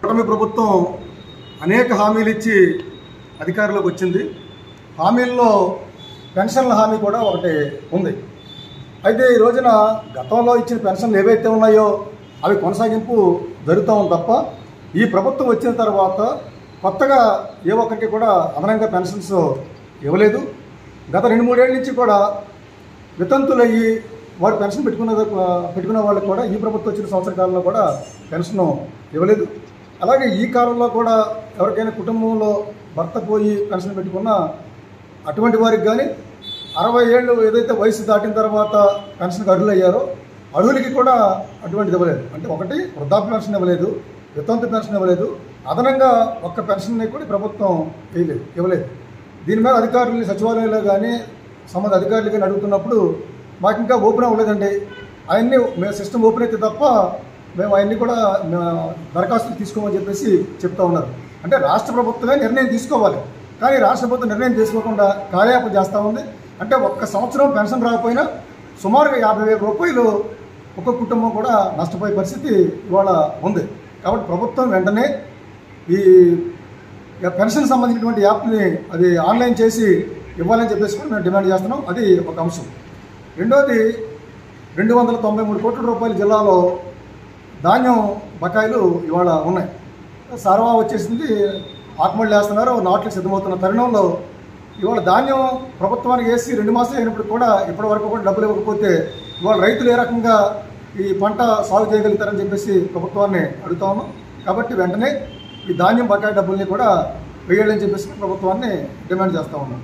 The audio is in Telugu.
కూటమి ప్రభుత్వం అనేక హామీలు ఇచ్చి అధికారంలోకి వచ్చింది. హామీల్లో పెన్షన్ల హామీ కూడా ఒకటి ఉంది. అయితే ఈ రోజున గతంలో ఇచ్చిన పెన్షన్లు ఏవైతే ఉన్నాయో అవి కొనసాగింపు జరుగుతూ ఉంది తప్ప ఈ ప్రభుత్వం వచ్చిన తర్వాత కొత్తగా ఏ ఒక్కరికి కూడా అదనంగా పెన్షన్స్ ఇవ్వలేదు. గత 2-3 ఏళ్ళ నుంచి కూడా వితంతులయ్యి వారు పెన్షన్ పెట్టుకున్న వాళ్ళకి కూడా ఈ ప్రభుత్వం వచ్చిన సంవత్సర కాలంలో కూడా పెన్షన్ ఇవ్వలేదు. అలాగే ఈ కాలంలో కూడా ఎవరికైనా కుటుంబంలో భర్త పోయి పెన్షన్ పెట్టుకున్నా అటువంటి వారికి కానీ 60 ఏళ్ళు ఏదైతే వయసు దాటిన తర్వాత పెన్షన్కి అర్హులయ్యారో అర్హులకి కూడా అటువంటిది ఇవ్వలేదు. అంటే ఒకటి వృద్ధాప్య పెన్షన్ ఇవ్వలేదు, వితంతు పెన్షన్ ఇవ్వలేదు, అదనంగా ఒక్క పెన్షన్ని కూడా ప్రభుత్వం ఇవ్వలేదు. దీని మీద అధికారులు సచివాలయంలో కానీ సంబంధ అధికారులు కానీ అడుగుతున్నప్పుడు మాకు ఇంకా ఓపెన్ అవ్వలేదండి, అవన్నీ మేము సిస్టమ్ ఓపెన్ అయితే తప్ప మేము అవన్నీ కూడా దరఖాస్తులు తీసుకోమని చెప్పేసి చెప్తా ఉన్నారు. అంటే రాష్ట్ర ప్రభుత్వమే నిర్ణయం తీసుకోవాలి, కానీ రాష్ట్ర ప్రభుత్వం నిర్ణయం తీసుకోకుండా కాలయాపన చేస్తూ ఉంది. అంటే ఒక్క సంవత్సరం పెన్షన్ రాకపోయినా సుమారుగా 50,000 రూపాయలు ఒక్కొక్క కుటుంబం కూడా నష్టపోయే పరిస్థితి ఇవాళ ఉంది. కాబట్టి ప్రభుత్వం వెంటనే ఈ పెన్షన్ సంబంధించినటువంటి యాప్ని అది ఆన్లైన్ చేసి ఇవ్వాలని చెప్పేసి కూడా మేము డిమాండ్ చేస్తున్నాం. అది ఒక అంశం. రెండోది 293 కోట్ల రూపాయల జిల్లాలో ధాన్యం బకాయిలు ఇవాళ ఉన్నాయి. సర్వా వచ్చేసింది, ఆత్మహత్యలు వేస్తున్నారు, నాట్లకు సిద్ధమవుతున్న తరుణంలో ఇవాళ ధాన్యం ప్రభుత్వానికి వేసి 2 మాసాలు అయినప్పుడు కూడా ఇప్పటి వరకు కూడా డబ్బులు ఇవ్వకపోతే ఇవాళ రైతులు ఏ రకంగా ఈ పంట సాగు చేయగలుగుతారని చెప్పేసి ప్రభుత్వాన్ని అడుగుతా ఉన్నాం. కాబట్టి వెంటనే ఈ ధాన్యం బకాయి డబ్బుల్ని కూడా వేయాలని చెప్పేసి ప్రభుత్వాన్ని డిమాండ్ చేస్తూ ఉన్నాం.